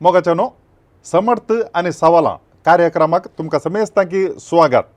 मोगाच्यानो समर्थ आणि सवाला कार्यक्रमाक तुमका समेस्तांकी स्वागत।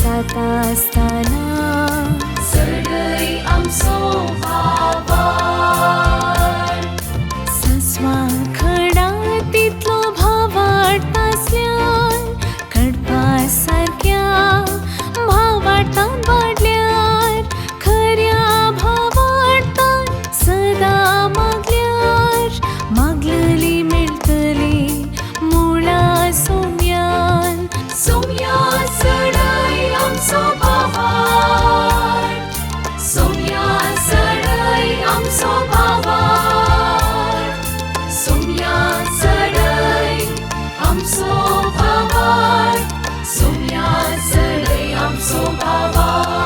जाता असताना सडई आमचो भावार सस्वा खडा तितलो भावाट आसल्यान कडपा सारक्या भावाटान वाडल्यार खऱ्या भावाटान सदा मागल्यार मागलेली मेळटली मुळा सोम्यान सोम्या सडई आमचो भावार सोम्या सडई आमचो भावार सोम्या सडई आमचो भावार सोम्या सडई आमचो भावार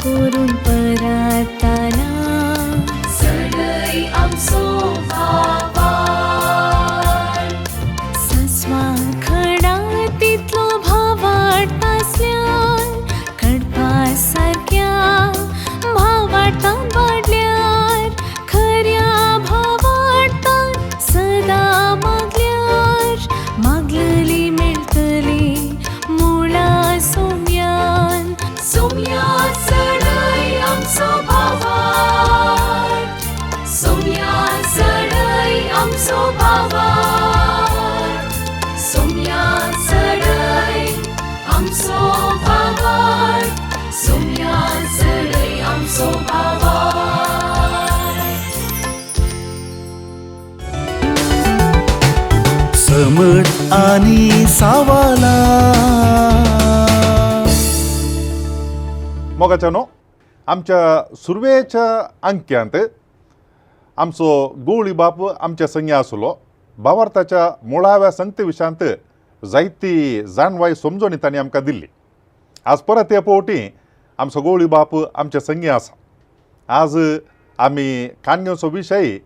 करून परताना सडई आमचो भावार आमचो भावार्थ सोम्या चढय आमचो भावार्थ समट आणि सावाला मोगाच्यानो आमच्या सुरवेच्या अंक्यांत आमचो गवळी बाप आमच्या संगी आसलो भावार्थाच्या मुळाव्या संगते विशयांत जायती जाणवाई समजोनी तांणी आमकां दिल्ली. आज परत हे पोवटी आमचो गवळी बाप आमच्या संगी आसा. आज आमी कान्योचो विशय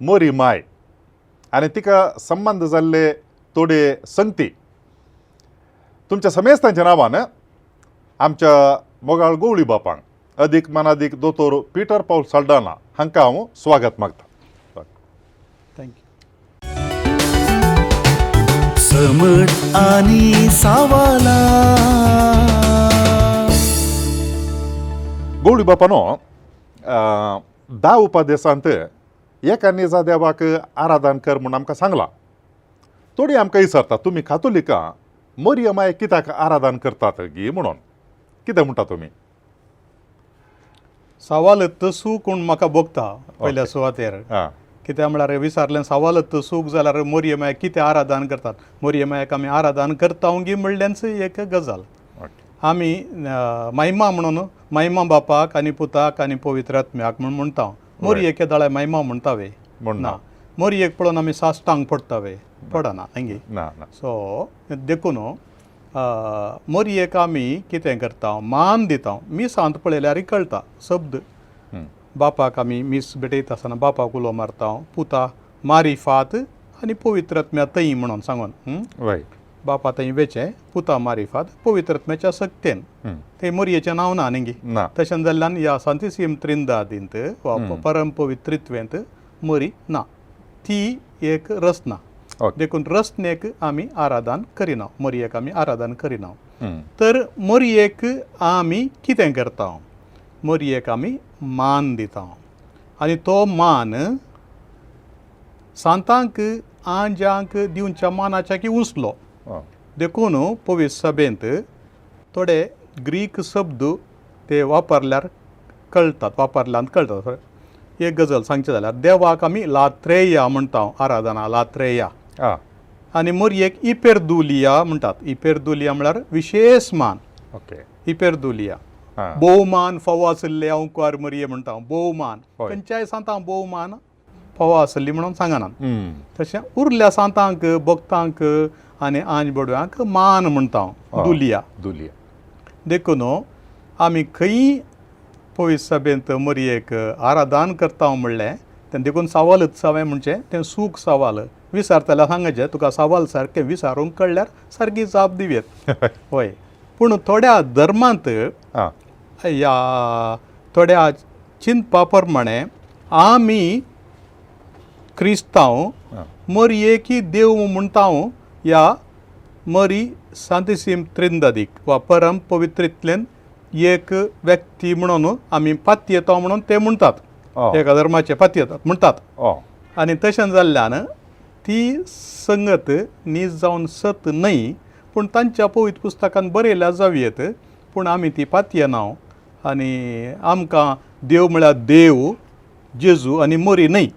मोरी माय आनी तिका संबंध जाल्ले थोडे संगती तुमच्या समेस्तांच्या नांवान आमच्या मोगाळ गवळी बापांक अदीक मनादीक दोतोर पीटर पौल साल्डाना हांकां हांव स्वागत मागता. थँक्यू. समट आणि सावाला गवळी बापानो 10 उपदेशांत एका नेजा देवाक आराधन कर म्हूण आमकां सांगलां. थोडी आमकां विचारता तुमी कातोलिकां मोरया माय कित्याक आराधन करतात गी म्हणून कितें म्हणटा तुमी? सवाल सूख कोण म्हाका बगता पयल्या सुवातेर आं कित्याक म्हळ्यार विचारलें सवाल सूख जाल्यार मोरये माय कितें आराधन करतात. मोरये मायक आमी आराधन करता गी म्हणल्याच एक गजाल. आमी महिमा म्हणून महिमा बापाक आनी पुताक आनी पवित्र आत्म्याक म्हणून म्हणटा. मोरयेके दाळे महिमा म्हणटावे ना मोरयेक पळोवन आमी साश्टांग पडटावे पडना हंगी ना ना सो देखून मोरयेक आमी कितें करता मान दिता. मी सांत पळयल्यार कळटा शब्द बापाक आमी मीस भेटयता आसतना बापाक उलो मारता पुता मारिफात आनी पवित्र आत्म्या तई म्हणून सांगून वय बापा थंय वेचे पुता मारिफात पवित्र आत्म्याच्या सक्तेन ते मोरयेचें नांव ना न्ही ना तशें जाल्ल्यान ह्या सांतिसीम त्रिंदादींत वा परम पवित्रित्वेंत मोरी ना ती एक रचना. देखून रचनेक आमी आराधन करिना मोरयेक आमी आराधन करिना. तर मोरयेक आमी कितें करता मोरयेक आमी मान दिता आनी तो मान सांतांक आंजांक दिवच्या मानाच्या की उंचलो. देखून पवित्र सभेंत थोडे ग्रीक शब्द ते वापरल्यार कळटात. एक गजाल सांगचे जाल्यार देवाक आमी लात्रेया म्हणटा आराधना लात्रेया आनी मोरयेक इपेरदुलिया म्हणटात. इपेरदुलिया म्हळ्यार विशेष मान. ओके इपेरदुलिया भोवमान फावो आसले ओंकार मोरये म्हणटा भोवमान खंयच्याय सांतांक भोवमान फावो आसली म्हणून सांगनात. तशें उरल्या सांतांक भक्तांक आनी आंज बडव्यांक मान म्हणटा दुलिया. देखून आमी खंय पवित्र सभेंत मोरयेक आराधन करता म्हणलें तें देखून सवालच सावें म्हणचें तें सूख सवाल विचारतल्यार सांगचें तुका सवाल सारकें विचारूंक कळल्यार सारकी जाप दिवेत. हय पूण थोड्या धर्मांत ह्या थोड्या चिंतपा प्रमाणे आमी क्रिस्तांव मोरयेकी देव म्हणटा ह्या मोरी सांतिसीम त्रिंदादीक वा परम पवित्रितल्यान एक व्यक्ती म्हणून आमी पाती येता म्हणून ते म्हणटात. एका धर्माचे पाती येतात म्हणटात. आनी तशें जाल्ल्यान ती संगत नीज जावन सत न्हय पूण तांच्या पवित्र पुस्तकांत बरयल्या जावयेत पूण आमी ती पातयेना आनी आमकां देव म्हळ्यार देव जेजू आनी मोरी न्हय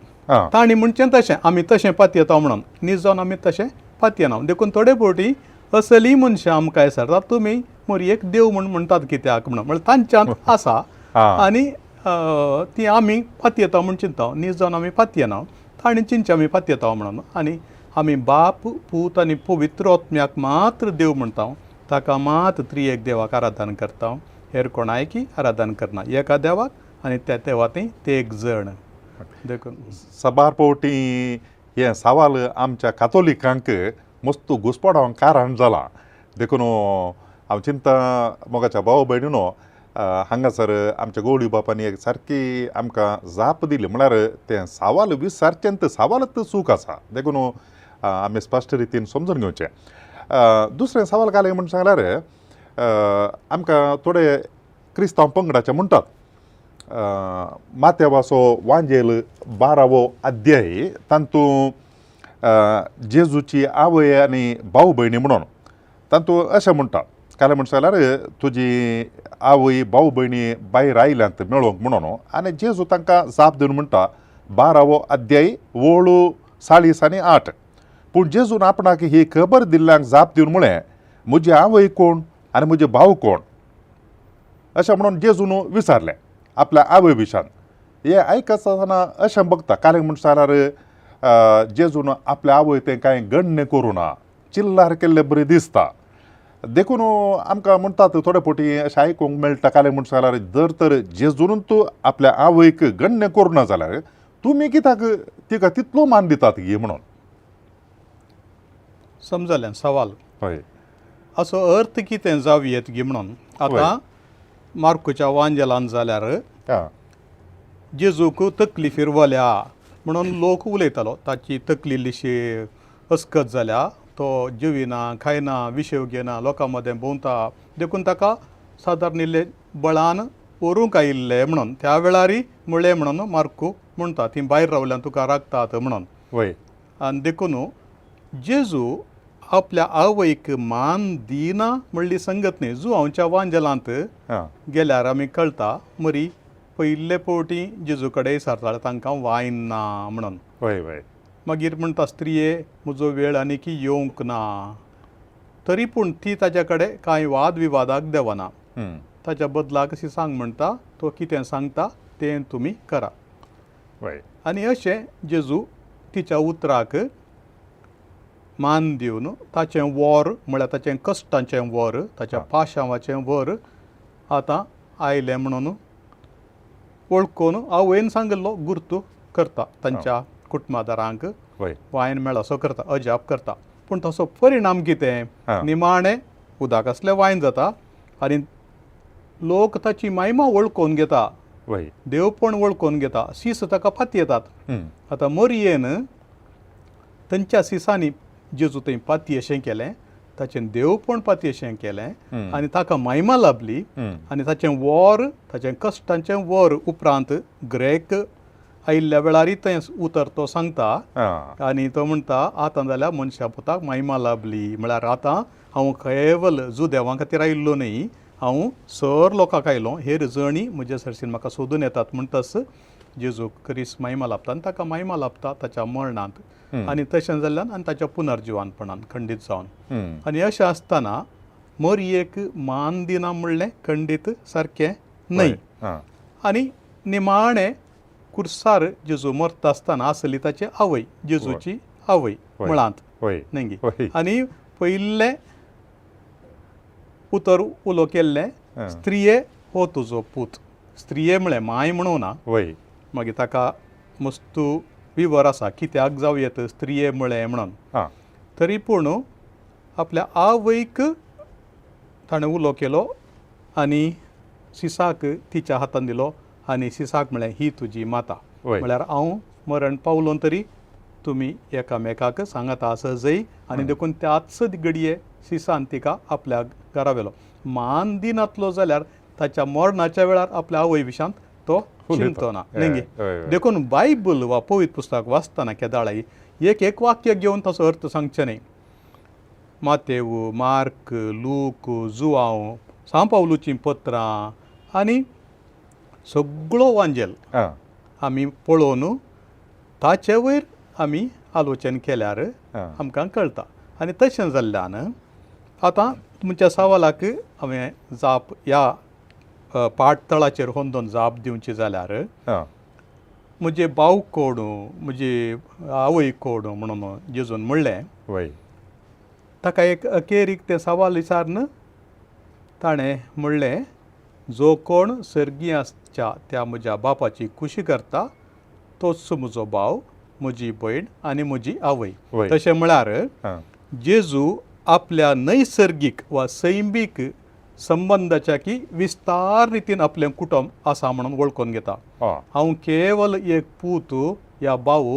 तांणी म्हणचें तशें आमी तशें पातयेता म्हणून नीज जावन आमी तशें पातयेना. देखून थोडे फावटी असली मनशां आमकां विचारतात तुमी मोरयेक देव म्हूण म्हणटात कित्याक म्हणून म्हळ्यार तांच्यांत आसा आनी ती आमी पातयेता म्हूण चिंता नीज जावन आमी पातयेना तांणी चिंतचे आमी पातयेता म्हणून. आनी आमी बाप पूत आनी पवित्र आत्म्याक मात्र देव म्हणटा ताका मात त्रिएक देवाक आराधन करता. हेर कोणायकी आराधन करना एका देवाक आनी त्या देवातय ते एक जण. देखून सबार पावटी हे सवाल आमच्या कातोलिकांक मस्त घुसपडावंक कारण जाला. देखून हांव चिंता मोगाच्या भाव भयणीनो हांगासर आमच्या गवळी बापानी एक सारकी आमकां जाप दिली म्हळ्यार तें सवाल विचारचें सवालच सूख आसा. देखून आमी स्पश्ट रितीन समजून घेवचें. दुसरें सवाल काय म्हणून सांगल्यार आमकां थोडे क्रिस्तांव पंगडाचे म्हणटात माथेवाचो वांजेल 12वो अध्याय तांतूं जेजूची आवय आनी भाव भयणी म्हणून तांतूं अशें म्हणटा काय म्हणटा जाल्यार तुजी आवय भाऊ भयणी भायर आयल्यांत मेळोंक म्हणून आनी जेजू तांकां जाप दिवन म्हणटा 12वो अध्याय 7 आनी 8 पूण जेजून आपणाक ही खबर दिल्ल्यांक जाप दिवन म्हळें म्हजी आवय कोण आनी म्हजे भाव कोण अशें म्हणून जेजून विचारलें आपल्या आवय विशान हे आयकत आसतना अशें बघता काय म्हणटा जाल्यार जेजून आपल्या आवय तें कांय गण्य करूना चिल्लार केल्लें बरें दिसता देखून आमकां म्हणटात थोडे फावटी अशें आयकूंक मेळटा काय म्हणटा जाल्यार जर तर जेजून तूं आपल्या आवयक गण्य करूना जाल्यार तुमी कित्याक तिका तितलो मान दितात गी म्हणून समजलें सवाल हय असो अर्थ कितें जावयेत गी म्हणून आतां मार्कूच्या वांजेलांत जाल्यार आं जेजूक तकली फिरवल्या म्हणून लोक उलयतालो ताची तकली इल्लीशी अस्कत जाल्या तो जेविना खायना विशय घेना लोकां मदें भोंवता देखून ताका सादारण इल्ले बळान व्हरूंक आयिल्ले म्हणून त्या वेळारी म्हळें म्हणून मार्कू म्हणटा ती भायर रावल्यान तुका राखतात म्हणून वय आनी देखून जेजू आपल्या आवयक मान दिना म्हणली संगत न्ही जुआंवच्या वांजेलांत आं गेल्यार आमी कळटा मरी पयले फावटी जेजू कडेन विचारताले तांकां वायन ना म्हणून वय वय मागीर म्हणटा स्त्रिये म्हजो वेळ आनीक येवंक ना तरी पूण ती ताच्या कडेन कांय वाद विवादाक देवना ताच्या बदलाक अशी सांग म्हणटा तो कितें सांगता तें तुमी करा वय आनी अशें जेजू तिच्या उतराक मान दिवन ताचें वर म्हळ्यार ताचें कश्टांचें वर ताच्या पाशांवाचें वर आतां आयलें म्हणून वळखून आवयन सांगिल्लो गुर्तू करता तांच्या कुटुंबादारांक वय वायन मेळसो करता अजाप करता पूण तसो परिणाम कितें निमाणें उदक असलें वायन जाता आनी लोक ताची महिमा वळखून घेता वय देवपण वळखून घेता सीस ताका फाती येतात आतां मरयेन तांच्या सिसांनी जेजू थंय पाती अशें केलें ताचें देवपण पाती अशें केलें आनी ताका महिमा लाभली आनी ताचें वर ताचें कश्टांचें वर उपरांत ग्रेक आयिल्ल्या वेळारी तें उतर तो सांगता आनी तो म्हणटा आतां जाल्यार मनशा पुताक महिमा लाभली म्हळ्यार आतां हांव केवल देवा खातीर आयिल्लो न्ही हांव सर लोकांक आयलो हेर जणी म्हजे सरसीन म्हाका सोदून येतात म्हणटस जेजू करीस महिमा लाभता आनी ताका महिमा लाभता ताच्या मरणांत आनी तशें जाल्ल्यान आनी ताच्या पुनर्जिवानपणान खंडीत जावन आनी अशें आसतना मरयेक मान दिना म्हणलें खंडीत सारकें न्हय आनी निमाणें कुर्सार जेजू मरता आसतना आसली ताची आवय जेजूची आवय मुळांत न्ही आनी पयिल्लें उतर उलो केल्लें स्त्रिये हो तुजो पूत स्त्रिये म्हळें माय म्हणूं ना मागीर ताका मस्तू विवर आसा कित्याक जावयेत स्त्रिये म्हळें म्हणून तरी पूण आपल्या आवयक ताणें उलो केलो आनी सिसाक तिच्या हातान दिलो आनी सिसाक म्हळें ही तुजी माता म्हळ्यार हांव मरण पावलो तरी तुमी एकामेकाक सांगाता सजय आनी देखून त्याच घडये सिसान तिका आपल्या घरा व्हेलो मान दिनातलो जाल्यार ताच्या मरणाच्या वेळार आपल्या आवय विशांत तो चिंतो ना न्ही देखून बायबल वा पवित्र पुस्तक वाचतना केदाळाई एक वाक्य घेवन ताचो अर्थ सांगचें न्ही मातेव मार्क लूक जुआंव सांव पावलूचीं पत्रां आनी सगळो वांजेल आमी पळोवन ताचे वयर आमी आलोचन केल्यार आमकां कळटा आनी तशें जाल्ल्यान आतां तुमच्या सवालाक हांवें जाप ह्या पाठतळाचेर होंदोन जाप दिवची जाल्यार म्हजे भाव कोण म्हजी आवय कोण म्हणून जेजून म्हणलें ताका एक अखेरीक तें सवाल विचारन ताणें म्हणलें जो कोण सर्गियाच्या त्या म्हज्या बापाची कुशी करता तोच म्हजो भाव म्हजी भयण आनी म्हजी आवय तशें म्हळ्यार जेजू आपल्या नैसर्गीक वा सैमीक संबंदाच्या की विस्तार रितीन आपलें कुटुंब आसा म्हणून वळखून घेता हांव केवल एक पूत या भाव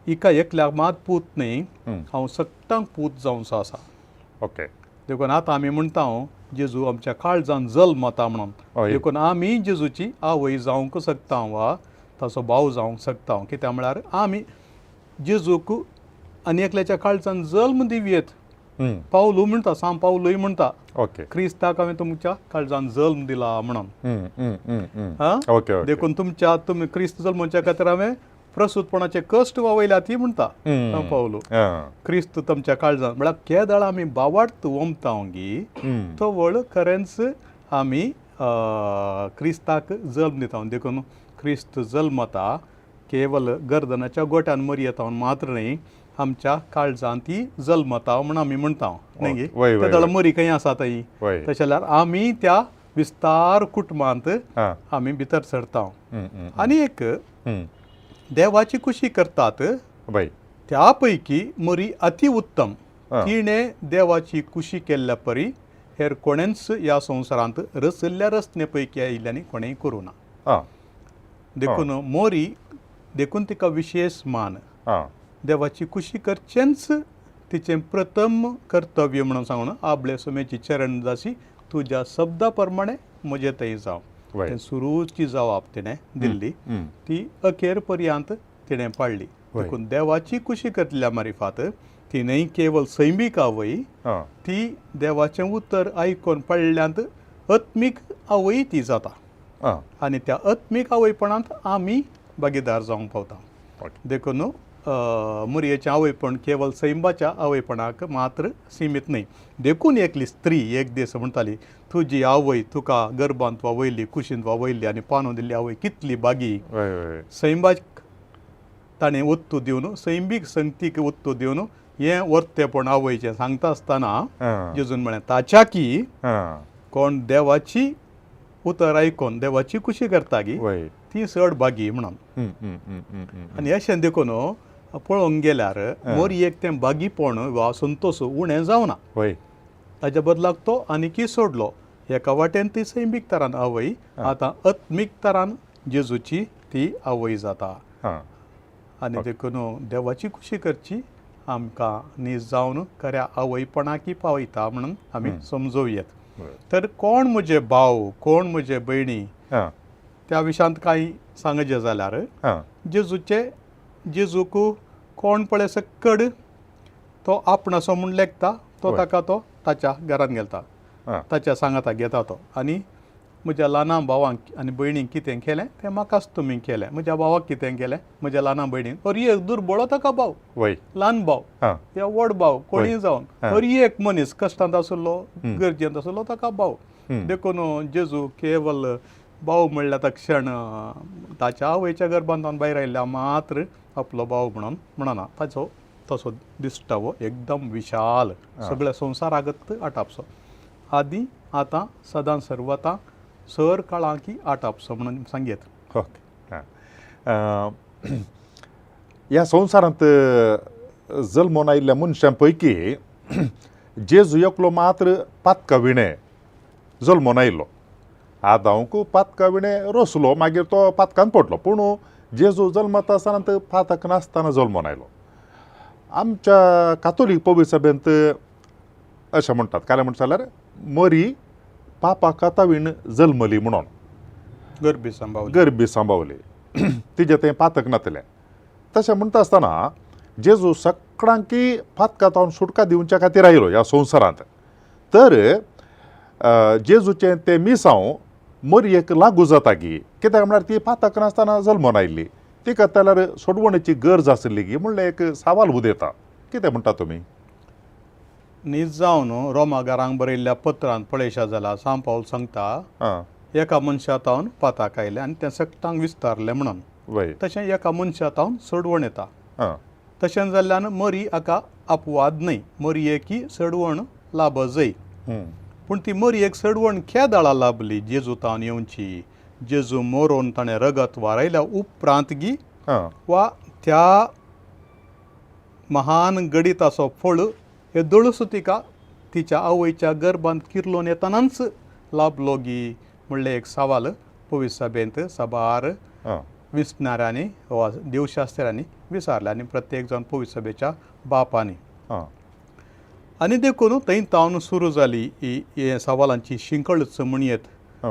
हिका एकल्याक मात पूत न्ही हांव सगळ्यांक पूत जावंचो आसा ओके देखून आतां आमी म्हणटा जेजू आमच्या काळजान जल्म जाता म्हणून देखून आमी जेजूची आवय जावंक शकता वा ताचो भाव जावंक शकता कित्याक म्हळ्यार आमी जेजूक आनी एकल्याच्या काळजान जल्म दिवयेत पावलू म्हणटा पावलूय म्हणटा ओके क्रिस्ताक हांवें तुमच्या काळजान जल्म दिला म्हणून हा? ओके ओके देखून तुम्ही क्रिस्त जल्माच्या खातीर हांवें प्रसूतपणाचे कश्ट वावयल्या ती म्हणटा पावलू क्रिस्त तुमच्या काळजान म्हळ्यार केदाळ आमी बावार्थ वमतांगी तो वळ खरेंच आमी क्रिस्ताक जल्म दिता देखून क्रिस्त जल्मता केवल गर्दनाच्या गोट्यान मरी येता मात्र न्ही आमच्या काळजान ती जल्मता म्हणून आमी म्हणटा न्ही वय, वय, केदाळ मरी खंय आसा थंय वय. तशें जाल्यार आमी त्या विस्तार कुटुंबांत आमी भितर सरता आनी एक देवाची कुशी करतात बाय त्या पैकी मरी अतिउत्तम तिणें देवाची कुशी केल्ल्या परी हेर कोणेंच ह्या संवसारांत रचल्ल्या रचने पैकी आयिल्ल्यांनी कोणेंय करूं ना देखून मोरी देखून तिका विशेष मान देवाची कुशी करचेंच तिचें प्रथम कर्तव्य म्हणून सांगून आपले सुमेची चरण जासी तुज्या शब्दा प्रमाणे म्हजे थंय जावं तें सुरूची जबाब तिणें दिल्ली ती अखेर पर्यंत तिणें पाळली देखून देवाची कुशी करतल्या मारिफात ती न्हय केवल सैमीक आवय ती देवाचें उतर आयकून पडल्यांत आत्मीक आवय ती जाता आनी त्या आत्मीक आवयपणांत आमी भागीदार जावंक पावता देखून मुरयेचें आवयपण केवल सैंबाच्या आवयपणाक मात्र सीमीत न्हय देखून एकली स्त्री एक दीस म्हणटाली तुजी आवय तुका गर्भांत वावयली कुशींत वावयली आनी पांदूं दिल्ली आवय कितली बागी सैंबाक ताणें ओत्तू दिवन सैंबीक संगतीक ओत्तू दिवन हें वर्तेपण आवयचें सांगता आसतना जेजून म्हळें ताच्या की कोण देवाची उतर आयकून देवाची कुशी करता गी ती चड बागी म्हणून आनी अशें देखून पळोवंक गेल्यार मोरयेक तें बागीपण वा संतोश उणें जावना ताच्या बदलाक तो आनीकी सोडलो एका वाटेन ती सैमीक तरान आवय आतां आत्मीक तरान जेजूची ती आवय जाता आनी देखून देवाची कुशी करची आमकां नीज जावन खऱ्या आवयपणाकी पावयता म्हणून आमी समजोवयात तर कोण म्हजे भाव कोण म्हजे भयणी त्या विशयांत कांय सांगचें जाल्यार जेजूक कोण पळय सकड तो आपणाचो म्हूण लेखता तो ताका तो ताच्या घरांत गेलता ताच्या सांगाता घेता तो आनी म्हज्या ल्हाना भावांक आनी भयणीक कितें केलें तें म्हाकाच तुमी केलें म्हज्या भावाक कितें केलें म्हज्या ल्हाना भयणीक अरी एक दुर्बळो ताका भाव ल्हान भाव या व्हड भाव कोणीय जावन अरी एक मनीस कश्टांत आसलो गरजेंत आसलो ताका भाव देखून जेजू केवल भाव म्हणल्या त्या क्षण ताच्या आवयच्या गर्भांतल्यान भायर आयिल्ल्या मात्र आपलो भाव म्हणून म्हणना ताचो तसो दिसता वो एकदम विशाल सगळ्या संवसारागत आटापसो आदी आतां सदां सर्वता सर काळांकी आटापसो म्हणून सांगयत ओके ह्या संवसारांत जल्मोन आयिल्ल्या मनशां पैकी जेजू एकलो मात्र पातका विणे जल्मोन आयिल्लो आदांक पातका विणे रोसलो मागीर तो पातकान पडलो पूण जेजू जल्मता आसतना पातक नासतना जल्मोन आयलो आमच्या कातोलीक पवित्र सभेंत अशें म्हणटात काय म्हणटा जाल्यार मरी पापा कातावीण जल्मली म्हणून गर्भी सांबावली तिजें तें पातक नातलें तशें म्हणटा आसतना जेजू सगळ्यांकी पातकांतावन सुटका दिवच्या खातीर आयलो ह्या संवसारांत तर जेजूचें तें मिसांव मरयेक लागू जाता गी कित्याक म्हळ्यार ती पातक नासतना जल्मोन आयिल्ली तिका जाल्यार सोडवणेची गरज आसली गी म्हणलें एक सवाल उदेता कितें म्हणटा तुमी न्हीद जावन रोमागारांक बरयल्ल्या पत्रांत पळयशा जाल्यार सांत पावल सांगता एका मनशातावन पाताक आयलें आनी तें सगळ्यांक विस्तारलें म्हणून तशें एका मनशातावन सोडवण येता तशें जाल्ल्यान मरी हाका अपवाद न्हय मरयेकी सडवण लाभ जाय पूण ती मरयेक सडवण केदाळा लाभली जेजू तावन येवची जेजू मरोवन ताणें रगत वारयल्या उपरांत गी वा त्या महान गणिताचो फळ हे दळस तिका तिच्या आवयच्या गर्भांत किर्लोन येतानाच लाभलो गी म्हणलें एक सवाल पवित्र सभेंत सभार विस्नाऱ्यांनी वा देवशास्त्रांनी विचारले आनी प्रत्येक जावन पवित्र सभेच्या बापांनी आनी देखून थंय तावन सुरू जाली हे सवालांची शिंकळच म्हणयत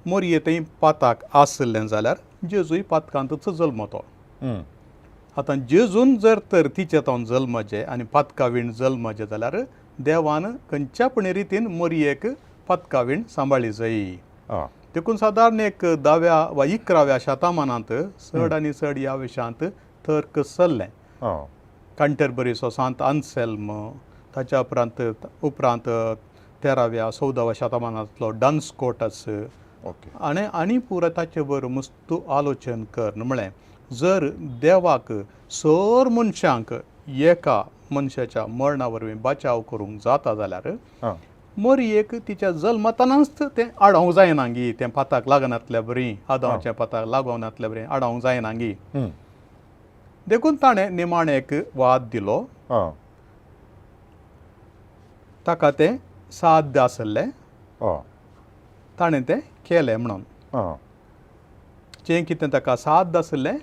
मरये थंय पाताक आसलें जाल्यार जेजूय पातकांतच जल्मतो आतां जेजून जर तर तिचे तावन जल्मचे आनी पातका विण जल्मचे जाल्यार देवान खंयच्या पण रितीन मरयेक पत्कावीण सांबाळली जायी. आं देखून सादारण एक 10व्या वा 11व्या शतमानांत चड आनी चड ह्या विशयांत तर्क चल्ले. आं कांटरबरीचो सांत आन्सेल्म, ताच्या उपरांत 13व्या 14व्या शतमानांतलो डन्स स्कॉटस ओके आनी पुराय ताचे बर मस्तू आलोचन करन म्हळें जर देवाक सर मनशांक एका मनशाच्या मरणा वरवीं बचाव करूंक जाता जाल्यार आं मरयेक तिच्या जल्मतानाच तें आडावंक जायना गी. तें पाताक लागनातल्या बरीं आदावाचें पाताक लागोनातल्या बरीं आडावंक जायना गी. देखून ताणें निमाणेक वाद दिलो. आं ताका तें साध्य आसलें. आं ताणें तें केलें म्हणून. आं जें कितें ताका साध्य आसलें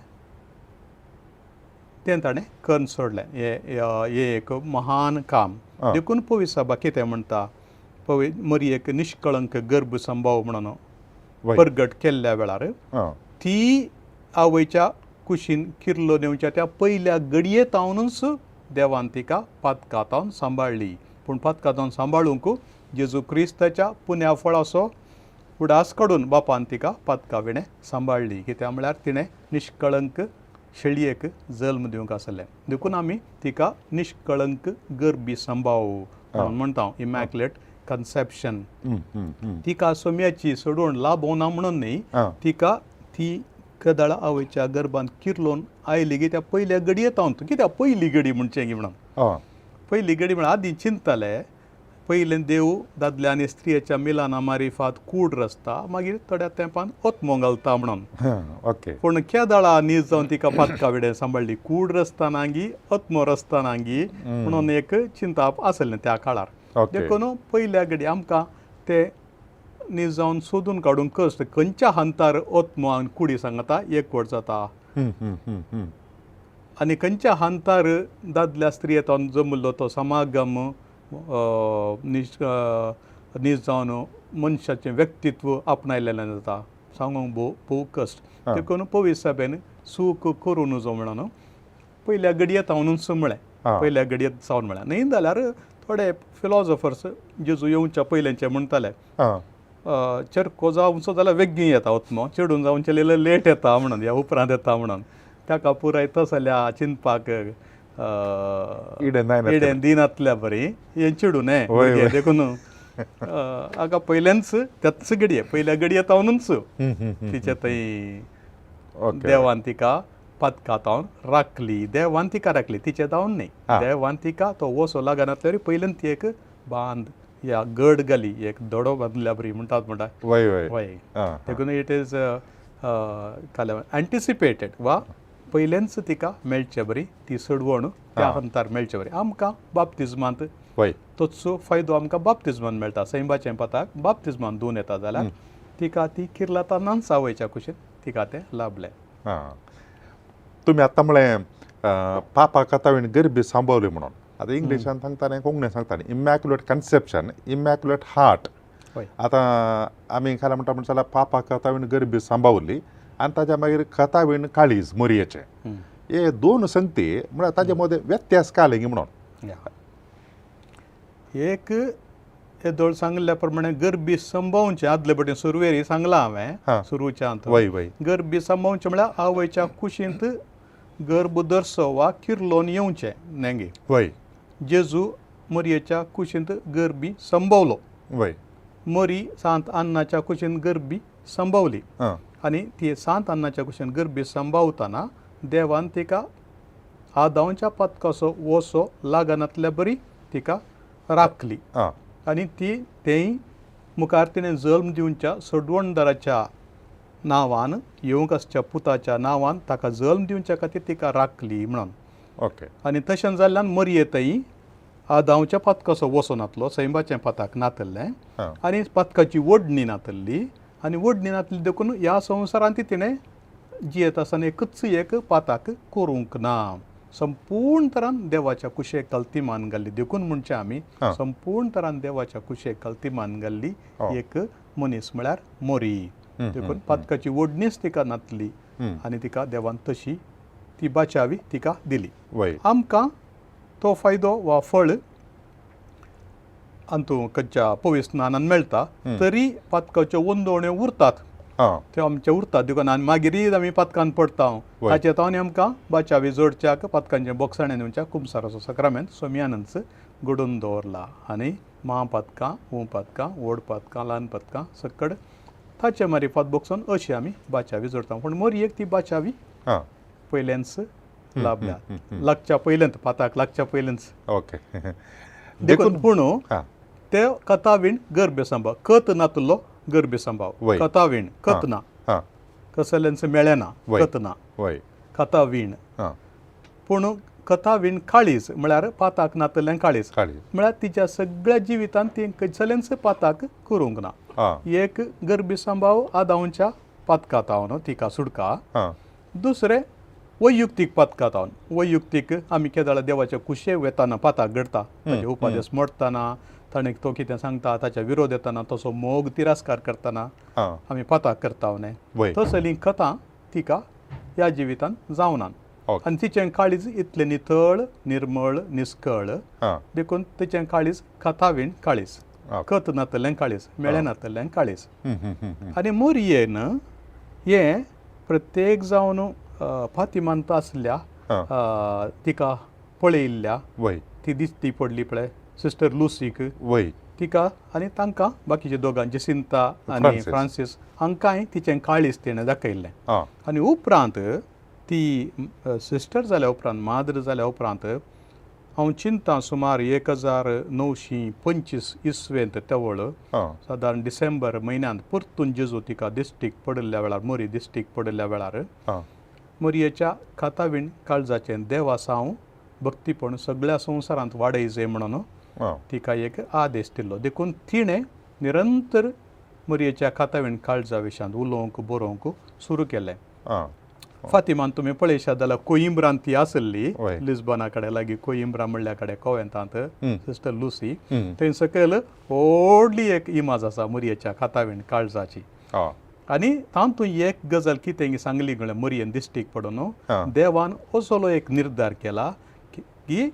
तें ताणें करून सोडलें. हें एक महान काम. आं. देखून पवित्र सभा कितें म्हणटा मरयेक निश्कळंक गर्भ संभव म्हणून वय परगट केल्ल्या वेळार आं ती आवयच्या कुशीन किर्लो नेवच्या त्या पयल्या घडयेतावनूच देवान तिका पातकातावन सांबाळली. पूण पातकातावन सांबाळूंक जेजू क्रिस्ताच्या पुण्या फळाचो उडास काडून बापान तिका पातकाविणें सांबाळली. कित्याक म्हळ्यार तिणें निश्कळंक शेळयेक जल्म दिवंक आसलें. देखून आमी तिका निश्कळंक गर्भी संभाव म्हणून म्हणटा. Immaculate conception. तिका सोम्याची सोडवण लाभोवना म्हणून न्ही, आं तिका ती कदळा आवयच्या गर्भांत किर्लोवन आयली गी त्या पयल्या घडयेतावन. कित्याक पयली घडी म्हणचें गी म्हणून. आं पयली घडी म्हळ्यार आदीं चिंतताले पयलें देव दादल्या आनी स्त्रियेच्या मिलाना मारिफात कूड रचता, मागीर थोड्या तेंपान ओतमो घालता म्हणून. ओके पूण केदाळा न्हीज जावन तिका पातकाविडें सांबाळली. कूड रचतना गी ओतमो रचतना गी म्हणून एक चिंता आसलें त्या काळार. ओके देखून पयल्या घडी आमकां ते न्हीज जावन सोदून काडूंक कश्ट खंयच्या हंतार ओतमो आनी कुडी सांगता एकवट जाता आनी खंयच्या हंतार दादल्या स्त्रियेतावन जमलो तो समागम न्हीज जावन मनशाचें व्यक्तित्व आपणायलेलें जाता सांगूंक भोव कश्ट. देखून पवित्र सभेन सूख करूं नजो म्हणून पयल्या घडयेतावनूच म्हळें. पयल्या घडयेत जावन म्हळें. न्ही जाल्यार थोडे फिलॉसॉफर्स जेजू येवच्या पयलेंचे म्हणटाले चरको जावचो जाल्यार वेगळी येता ओतमो, चेडून जावन चलयल्यार लेट येता म्हणून, ह्या उपरांत येता म्हणून. ताका पुराय तसल्या चिंतपाक इडेन दिनातल्या बरी हें चिडून हें देखून हाका पयल्याच त्याच घडये पयल्या घडयेतावनूच तिचे थंय देवान तिका पातकातावन राखली. देवान तिका राखली, तिचे जावन न्ही. देवान तिका तो वसो लागनातल्यार पयल्यान ती एक बांद या गड घाली, एक दडो बांदल्या बरी म्हणटात म्हणटा. वय देखून इट इज एंटिसिपेटेड वा पयलेंच तिका मेळचे बरी ती सडवण त्या हंतार मेळचे बरी. आमकां बाप्तिजमांत तोच फायदो आमकां बाप्तिजमान मेळटा. सैमाचें पाताक बाप्तिजमान दोन येता जाल्यार तिका ती किर्लातानाच आवयच्या कुशीन तिका तें लाभलें. तुमी आतां म्हळें पापा कथावीण गर्भी सांबाळली म्हणून. आतां इंग्लिशान सांगताले कोंकणीन सांगताले इमॅक्युलेट कन्सेप्शन, इमॅक्युलेट हार्ट. आतां आमी खाला म्हणटा जाल्यार पापा कथावीण गर्भी सांबाळली आनी ताच्या मागीर कथावीण काळीज मरयेचें. हे दोन संगती म्हळ्यार ताजे मदें व्यत्यास काय गी म्हणून. एक येदोळ सांगल्या प्रमाणे गर्भी संभवचे आदले पटेन सुरवेरी सांगला हांवें सुरवेच्या गर्भी संभवचे म्हळ्यार आवयच्या कुशींत गर्भ धरचो वा किर्लोवन येवचें नेंगे. जेजू मरयेच्या कुशींत गर्भी संभवलो. मरी सांत अन्नाच्या कुशीन गर्भी संभवली आनी ती सांत अन्नाच्या कुशीन गर्भी संभावतना देवान तिका आदावाच्या पातकाचो वसो लागनातल्या बरी तिका राखली आनी ती तेय मुखार तिणें जल्म दिवच्या सडवणदाराच्या नांवान येवंक आसच्या पुताच्या नांवान ताका जल्म दिवच्या खातीर तिका राखली म्हणून. आनी तशें जाल्ल्यान मरयेतय आदावाच्या पातकाचो वसो नातलो, सैमाचें पाताक नातल्लें आनी पातकाची वडणी नातल्ली आनी वडणी नातली देखून ह्या संवसारांत तिणें जियेत आसतना एकच एक पाताक करूंक ना. संपूर्ण तरान देवाच्या कुशेक कल्तीमान घाल्ली. देखून म्हणचे आमी संपूर्ण तरान देवाच्या कुशेक कल्तीमान घाल्ली एक मनीस म्हळ्यार मोरी. देखून पातकाची वडणीच तिका नातली आनी तिका देवान तशी ती बाचावी तिका दिली. आमकां तो फायदो वा फळ अंतू खंयच्या पवित्र स्नानान मेळटा तरी पातकाच्यो वंदोवण्यो उरतात हां त्यो आमचे उरतात देखून आनी मागीर आमी पातकान पडटा वय. ताचे तावनी आमकां बाचावी जोडच्याक पातकांच्या बोक्साणें दिवच्या कुमसाराचो सक्रामेंत सोमियानंच घडोवन दवरला आनी महापातकां पातकां व्हड पातकां ल्हान पातकां सकड ताचे मारिफात बोक्सान अशी आमी बाचावी जोडटा पूण मोरयेक ती बाचावी हां पयलेंच लाभल्या लागच्या पयलेंत पाताक लागच्या पयलेंच ओके देखून पूण हां ते कथावीण गर्भे सांबाव कत नातलो गर्भे सांबाव वय. कथावीण कत ना हां कसल्यांच मेळना वय. कत ना वय कथावीण हां पूण कथावीण काळीज म्हळ्यार पाताक नातल्ल्यान काळीज काळी म्हळ्यार तिच्या सगळ्या जिवितांत ती कसल्यांच पाताक करूंक ना हां एक गर्भी सांबाव आदांच्या पातकां तावन तिका सुडका हां दुसरें वैयक्तीक पातकां तावन वैयक्तीक आमी केदाळ देवाच्या कुशे वेताना पाताक घडटा ताचे उपादेश मोडटाना ताणें तो कितें सांगता ताच्या विरोध येताना तसो मोग तिरस्कार करतना हां आमी पाताक करता न्हय वय तसलीं कथां तिका ह्या जिवितांत जावनात ओके आनी तिचें काळीज इतलें नितळ निर्मळ निस्कळ हां देखून तिचें काळीज कथावीण काळीज ओके कत नातल्ल्यान काळीज मेळे नातल्ल्यान काळीज हम्म. आनी मोरयेन हें प्रत्येक जावन फातिमांत आसल्या तिका पळयल्ल्या वय ती दिसती पडली पळय सिस्टर लुसीक वय तिका आनी तांकां बाकीचे दोगांचे सिंता आनी फ्रांसीस. फ्रांसीस हांकांय तिचें काळीज तिणें दाखयल्लें हां आनी उपरांत ती सिस्टर जाल्या उपरांत माद्र जाल्या उपरांत हांव चिंता सुमार 1925 इसवेंत तेवळ हां सादारण डिसेंबर म्हयन्यांत परतून जेजू तिका दिश्टीक पडल्या वेळार मोरी दिश्टीक पडल्या वेळार हां मोरयेच्या कातावीण काळजाचें देवासांव भक्तीपण सगळ्या संवसारांत वाडय जे म्हणून हां तिका एक आदेश दिल्लो देखून तिणें निरंतर मोरयेच्या कातावीण काळजा विशयांत उलोवंक बरोवंक सुरू केलें हां फातिमान तुमी पळयशात जाल्यार कोइंब्रांत ती आसली वय. लिस्बना कडेन लागीं कोइंब्रा म्हणल्या कडेन कोवेंतांत सिस्टर लुसी हम्म. थंय सकयल व्हडली एक इमाज आसा मोरयेच्या कातावीण काळजाची हां आनी तातूंत एक गजाल कितें सांगली म्हळ्यार मोरयेन दिश्टीक पडून हां. देवान असलो एक निर्धार केला की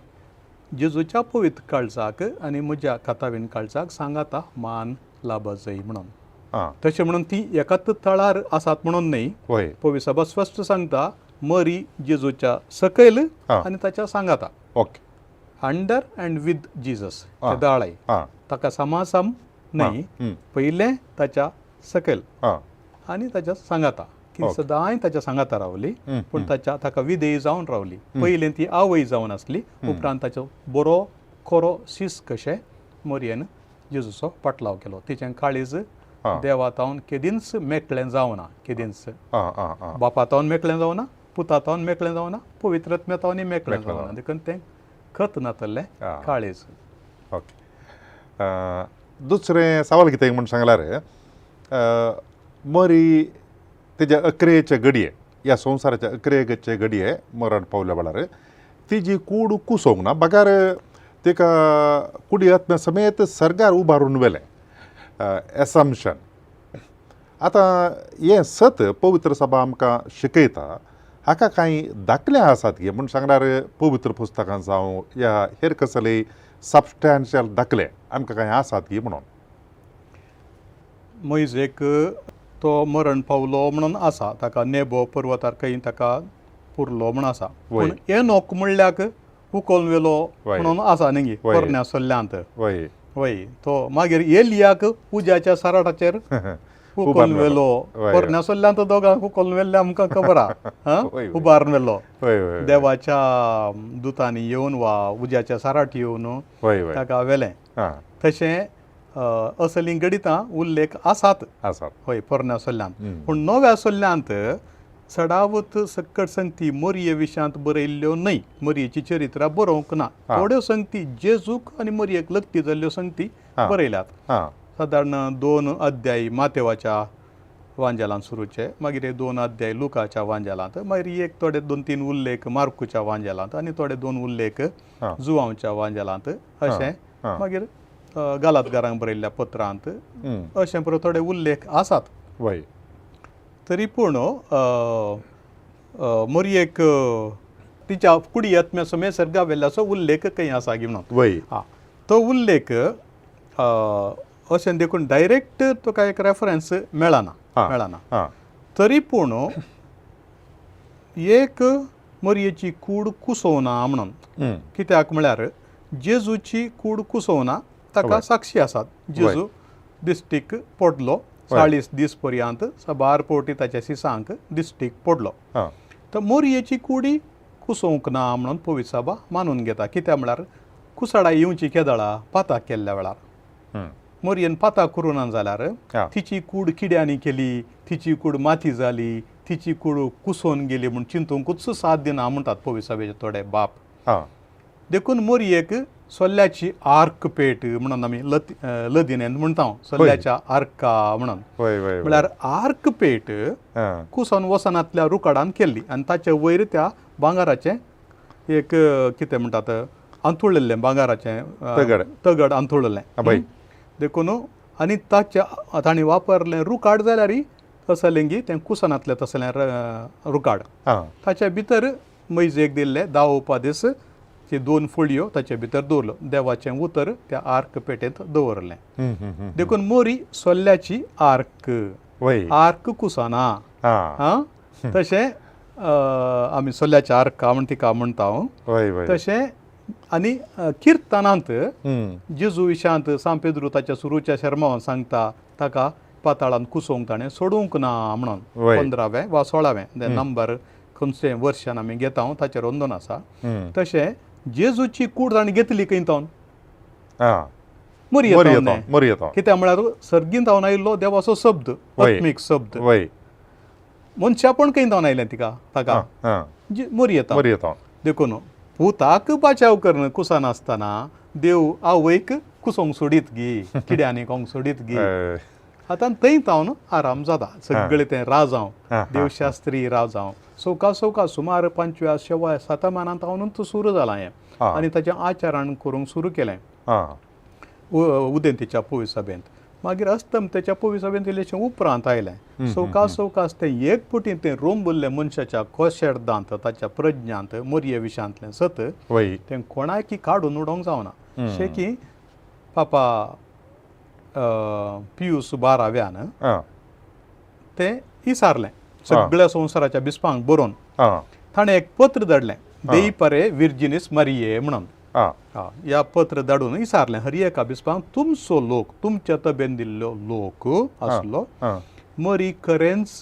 जेजूच्या पवित्र काळजाक आनी म्हज्या कातावीण काळजाक सांगाता मान लाभ जाय म्हणून हां तशें म्हणून ती एकाच थळार आसात म्हणून न्हय वय पवित्र सभा स्पश्ट सांगता मरी जेजूच्या सकयल हां. आनी ताच्या सांगाता okay under and with Jesus हां. ते दाळाय हां ताका समासम न्हय हम्म. पयलें ताच्या सकयल हां आनी ताच्या सांगाता की ओके. सदांय ताच्या सांगाता रावली हम्म, पूण ताका विधेय जावन रावली पयलें ती आवय जावन आसली उपरांत ताचो बरो खरो सीस कशें मोरयेन जेजूचो पाटलाव केलो तिचें काळीज हां. देवातावन केदींच मेकळें जावना केदींच हां हां हां बापातावन मेकळें जावना पुतातावन मेकळें जावना पवित्रत्म्यातावनय मेकळें मेकळें जावना देखून तें खत नातल्लें हां. काळीज ओके दुसरें सवाल कितें म्हण सांगल्यार मरी तेज्या अकरेचे घडये ह्या संवसाराच्या अकरेचे घडये मरण पावल्या वेळार तिजी कूड कुसोंक ना बगार तिका कुडी आत्म्या समेत सर्गार उबारून व्हेलें एसम्शन आतां हें सत पवित्र सभा आमकां शिकयता हाका कांय दाखले आसात गे म्हण सांगल्यार पवित्र पुस्तकां जावं या हेर कसले सबस्टॅन्शियल दाखले आमकां कांय आसात गे म्हणून मोइजेक तो मरण पावलो म्हणून आसा ताका नेबो पर्वतार खंय ताका पुरलो म्हूण आसा वय. पूण एनोक म्हणल्याक उखोवन व्हेलो वय. म्हणून आसा न्ही वय. पोरण्या सल्ल्यांत वय वय तो मागीर एलियाक उज्याच्या सराटाचेर उखोवन उबारून व्हेलो वय. पोरण्या सल्ल्यांत दोगांक उखोवन व्हेल्ले आमकां खबर आहा वय, वय. उबारून व्हेलो वय वय देवाच्या दुतांनी येवन वा उज्याच्या सराट येवन वय वय ताका व्हेलें हां तशें असलीं गणितां उल्लेख आसात आसात हय पोरण्या सल्ल्यांत हम्म. पूण नव्या सल्ल्यांत चडावत सकट संगती मोरये विशयांत बरयल्ल्यो न्हय मोरयेची चरित्रां बरोवंक ना हां. थोड्यो संगती जेजूक आनी मोरयेक लक्ती जाल्ल्यो संगती हां. बरयल्यात हां सादारण 2 अध्याय मातेवाच्या वांजेलांत सुरूचे मागीर 2 अध्याय लुकाच्या वांजेलांत मागीर एक थोडे 2-3 उल्लेख मार्कुच्या वांजेलांत आनी थोडे 2 उल्लेख हां. जुवांवच्या वांजेलांत अशें हां. मागीर गालातकारांक बरयल्ल्या पत्रांत हम्म. अशें परत थोडे उल्लेख आसात वय तरी पूण मोरयेक तिच्या कुडी आत्म्या समेत सर्गा वेल्ल्याचो उल्लेख खंय आसा गी म्हणून वय तो उल्लेख अशें देखून डायरेक्ट तुका एक रेफरन्स मेळना हां तरी पूण एक मरयेची कूड कुसोवना म्हणून कित्याक म्हळ्यार जेजूची कूड कुसोवना ताका वय. साक्षी आसात जेजू दिश्टीक पडलो 40 दीस पर्यंत साबार पोवटी ताच्या सिसांक दिश्टीक पडलो हां तर मोरयेची कुडी कुसोवंक ना म्हणून पवित्र सभा मानून घेता कित्याक म्हळ्यार कुसाडा येवची केदळा पाताक केल्ल्या वेळार मोरयेन पाताक करूना जाल्यार हां. तिची कूड किड्यांनी केली तिची कूड माती जाली तिची कूड कुसोवन गेली म्हूण चिंतूंकूच साथ दिना म्हणटात पवित्र सभेचे थोडे बाप हां देखून मोरयेक सोल्ल्याची आर्क पेट म्हणून आमी लदिनेंत म्हणटा सोल्ल्याच्या आर्का म्हणून वय वय म्हळ्यार आर्क पेट हां कुसोन वसनांतल्या रुकाडान केल्ली आनी ताचे वयर त्या भांगाराचें एक कितें म्हणटात अंथुळिल्लें भांगाराचें तगड अंथुळिल्लें पळय. देखून आनी ताच्या तांणी वापरलें रुकाड जाल्यारय तसलेंगी तें कुसनांतलें तसलें रुकाड हां ताच्या भितर मैजेक दिल्ले 10 उपादीस ची 2 फळयो ताचे भितर दवरलो देवाचें उतर त्या आर्क पेटेंत दवरलें देखून मोरी सोल्ल्याची आर्क वय आर्क कुसना हां तशें आमी सोल्ल्याचें आर्का म्हण तिका म्हणटा वय वय तशें आनी किर्तनांत हम्म. जेजू विशांत सांपेद्रू ताच्या सुरूच्या शर्मावान सांगता ताका पाताळान कुसोवंक ताणें सोडूंक ना म्हणून वय. 15वें वा 16वें नंबर खंयचे वर्सान आमी घेता ताचेर वंदन आसा हम्म. तशें जेजूची कूड ताणें घेतली खंय तावन हां मरयेतावन मरयेतावन कित्याक म्हळ्यार सर्गीन तावन आयिल्लो देवाचो शब्द वय. आत्मीक शब्द वय मनशापण खंय तावन आयलें तिका ताका हां मरयेता मरयेतावन देखून पुताक बचाव करण कुसान आसतना देव आवयक कुसोंक सोडीत गी किड्यांनी कोंक सोडीत गी आतां थंय तावन आराम जाता सगळें तें राजांव हां, देवशास्त्री राजांव सवका सुमार 5व्या 6व्या शतमानांत तावनूच सुरू जालां हें हां. आनी ताचें आचरण करूंक सुरू केलें हां उदेंतीच्या पवित्र सभेंत मागीर अस्तमतेच्या पवित्र सभेंत इल्लेशें उपरांत आयलें सवकास तें एक पुटी तें रोंबुल्लें मनशाच्या कोशेर्दांत ताच्या प्रज्ञांत मरये विशांतलें सत वय तें कोणायकी काडून उडोवंक जावना शेकी पापा पियूस 12व्यान हां तें इसारलें सगळ्या संवसाराच्या बिस्पांक बरोवन हां ताणें एक पत्र धाडलें देई परे विर्जिनीस मरिये म्हणून हां ह्या पत्र धाडून इसारलें हर एका बिस्पांक तुमचो लोक तुमच्या तबेन दिल्लो लोक आसलो हां मरी खरेंच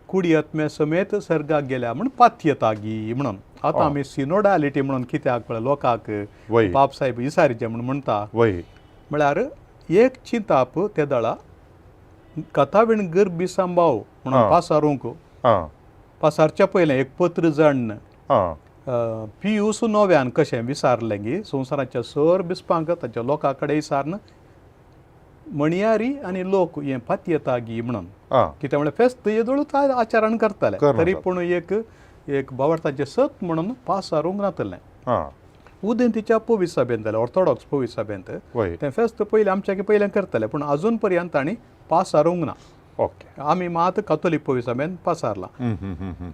कुडी आत्म्या समेत सर्गाक गेल्या म्हण पाथ्यता गी म्हणून आतां आमी सिनोडालिटी म्हणून कित्याक पळय लोकांक वय. बाप साहेब इसारीचे म्हण म्हणटा वय म्हळ्यार एक चिंताप त्या दळा कथावीण गर्भी सांबाव म्हणून पासारूंक हां पासारच्या पयलें एक पत्र जाण हां पियूस 9व्यान कशें विसारलें गी संवसाराच्या सर बिस्पांक ताच्या लोकां कडेन विसारन मणियारी आनी लोक हें पाथ्यता गी म्हणून हां कित्याक म्हळ्यार फेस्त येदोळूच आचरण करताले करना तरी जाता. पूण एक भावार्थाचें सत म्हणून पासारूंक नातलें हां उदेंतीच्या पवित्र सभेंत जालें ऑर्थोडॉक्स पवित्र सभेंत वय तें फेस्त पयलें आमच्या पयलें करताले पूण अजून पर्यंत तांणी पासारूंक ना ओके आमी मात कातोलीक पवित्र सभेंत पासारला हम्म.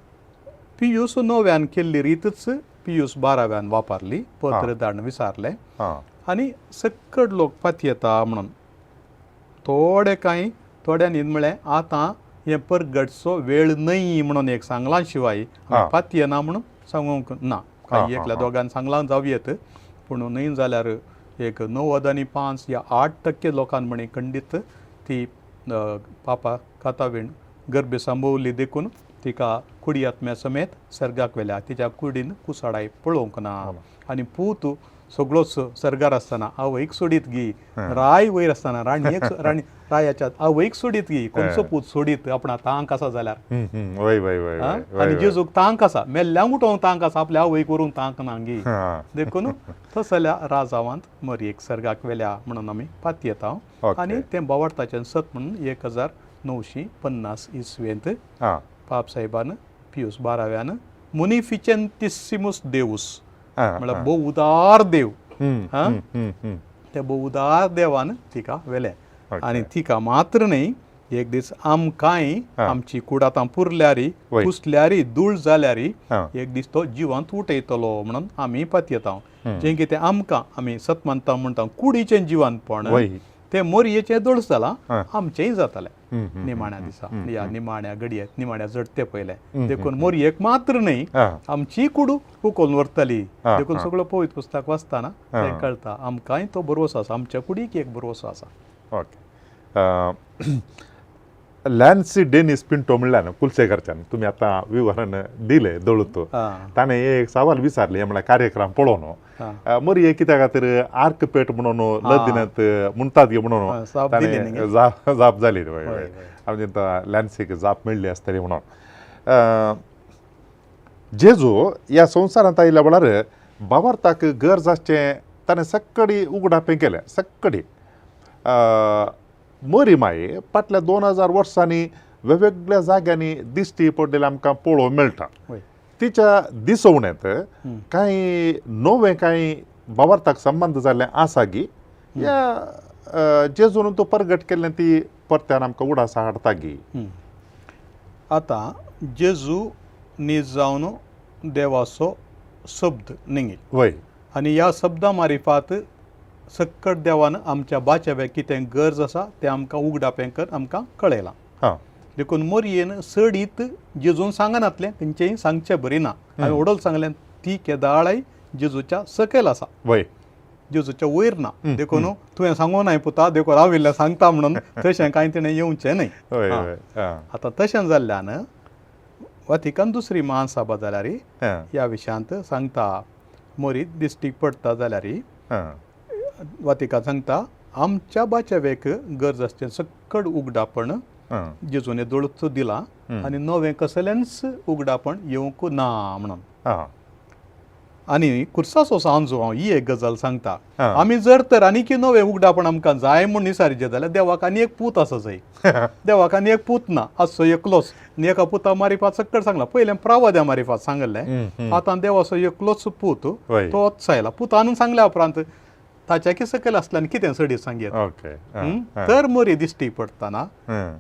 पियूस 9व्यान केल्ली रीतच पियूस 12व्यान वापरली पत्र धाडून विसारलें हां आनी सकड लोक पाथ्यता म्हणून थोड्यांनी म्हळें आतां हें परगटचो वेळ न्हय म्हणून एक सांगलां शिवाय हां. पाथ्य ना म्हणून सांगूंक ना काही हां, एकल्या हां. दोगांक सांगलां जावयेत पूण न्हय जाल्यार एक 90 आनी 5 या 8% लोकांनी म्हणी खंडीत ती पापा कातावीण गर्भ सांभोवली देखून तिका कुडी आत्म्या समेत सर्गाक व्हेल्या तिच्या कुडीन कुसाडाय पळोवंक ना आनी पूत सगळोच सर्गार आसतना आवयक सोडीत गी राय वयर आसतना राणी रायाच्या आवयक सोडीत गी कोणचो पूत सोडीत आपणा तांक आसा जाल्यार वय वय वय आनी जेजूक तांक आसा मेल्ल्यांक उठोवंक तांक आसा आपल्या आवयक व्हरून तांक ना गी हां देखून तसल्या राजावांत मरयेक सर्गाक व्हेल्या म्हणून आमी पाती येता ओके. आनी तें भावार्थाचें सत म्हणून 1950 इसवेंत हां पाप साहेबान पियूस 12व्यान मुनिफिचेंटिसिमुस देऊस म्हळ्यार भोव उदार देव त्या भोव उदार देवान तिका व्हेलें ओके. आनी तिका मात्र न्हय एक दीस आमकांय हा. आमची कूड आतां पुरल्यारी वय. कुसल्यारी धूळ जाल्यारी हा. एक दीस तो जिवंत उठयतलो म्हणून आमी पातयेता जें कितें आमकां आमी सत मानता म्हणटा कुडीचें जिवंतपण वय. तें मोरयेचें दोळस जालां हा. आमचेंय जातालें हम्म. निमाण्या दिसा या निमाण्या घडये निमाण्या जडते पयले देखून मोरयेक मात्र न्ही हा. आमची कूड हुकोवन व्हरतली हा, देखून हा. सगळो पवित्र पुस्तक वाचतना हा. तें कळटा आमकांय तो भरवोसो आसा आमच्या कुडीक एक भरवोसो आसा ओके लॅन्सी डेनिस पिंटो म्हणल्यार कुलसेकरच्यान तुम्ही आता विवरण दिले दळतो हा. ताणें एक सवाल विचारले हे म्हणल्यार कार्यक्रम पळोवन हा. मरी कित्या खातीर आर्कपेट म्हणून लदिनात म्हणटात गे हा, म्हणून जाप दिली न्ही गे? जाप जाली वय वय, वय वय. आमचे लॅन्सीक जाप मेळ्ळी आसतली म्हणून जेजू ह्या संवसारांत आयल्या वेळार बावार्थाक गरज आसचें ताणें सक्कडी उगडापें केलें सक्कडी मरी माये फाटल्या 2000 वर्सांनी वेगवेगळ्या जाग्यांनी दिश्टी पडलेले आमकां पळोवंक मेळटा वय. तिच्या दिसवण्यात कांय नवें कांय बावार्थाक संबंध जाल्लें आसा गी या जेजून तो परगट केल्लें ती परत्यान आमकां उडासा हाडटा गी आतां जेजू न्हीज जावन देवाचो शब्द निंगी वय आनी ह्या शब्दा मारिफात सक्कट देवान आमच्या बाच्याव्याक कितें गरज आसा तें आमकां उगडापें कर आमकां कळयलां हां देखून मोरयेन सडीत जेजून सांगनातलें खंयचेंय सांगचें बरी ना हांवें ओडोल सांगलें ती केदाळाय जेजूच्या सकयल आसा वय जेजूच्या वयर ना देखून तुवें सांगूं नाय पुता देखून हांव इल्लें सांगता म्हणून तशें कांय तिणें येवचें न्हय वय हां. वय हां आतां तशें जाल्ल्यान वतिकान दुसरी महासभा जाल्यार हां ह्या विशयांत सांगता मोरी दिश्टीक पडटा जाल्यार हां वतिकान सांगता आमच्या बाच्यावेक गरज आसचें सक्कड उगडापण हां जेजून दोळच दिलां आनी नवें कसलेंच उगडापण येवंक ना म्हणून हां आनी कुर्साचो सांजो हांव ही एक गजाल सांगता हा. आमी जर तर आनीक नवें उगडापण आमकां जाय म्हूण निसारचें जाल्यार देवाक आनी एक पूत आसा जाय देवाक आनी एक पूत ना आसचो एकलोच आनी एका पुता मारिफात सक्कड सांगला पयलें प्रावाद्या मारिफात सांगलें आतां देवाचो एकलोच पूत वय. तोच आयला पुतानूच सांगल्या उपरांत ताच्या सकयल आसल्यान कितें सडीत सांगयत ओके तर मोरी दिश्टी पडटाना हां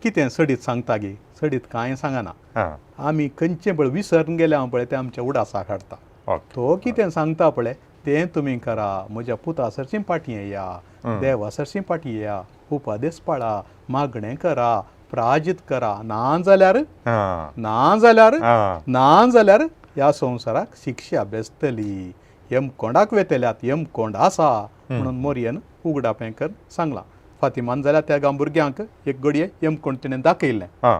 कितें सडीत सांगता गे सडीत कांय सांगना हां आमी खंयचें पळय विसरून गेले हांव पळय तें आमच्या उडासाक हाडटा ओके तो कितें सांगता पळय तें तुमी करा म्हज्या पुता सरची फाटीं येया देवा सरची फाटीं येया उपादेश पाळा मागणें करा प्राजीत करा ना जाल्यार हां ह्या संवसाराक शिक्षा बेसतली यमकोंडाक वेतल्यात यमकोंड आसा म्हणून मोरयेन उगडापें कर सांगलां फातिमान जाल्यार त्या भुरग्यांक एक घडये यमकोंड तिणें दाखयलें हां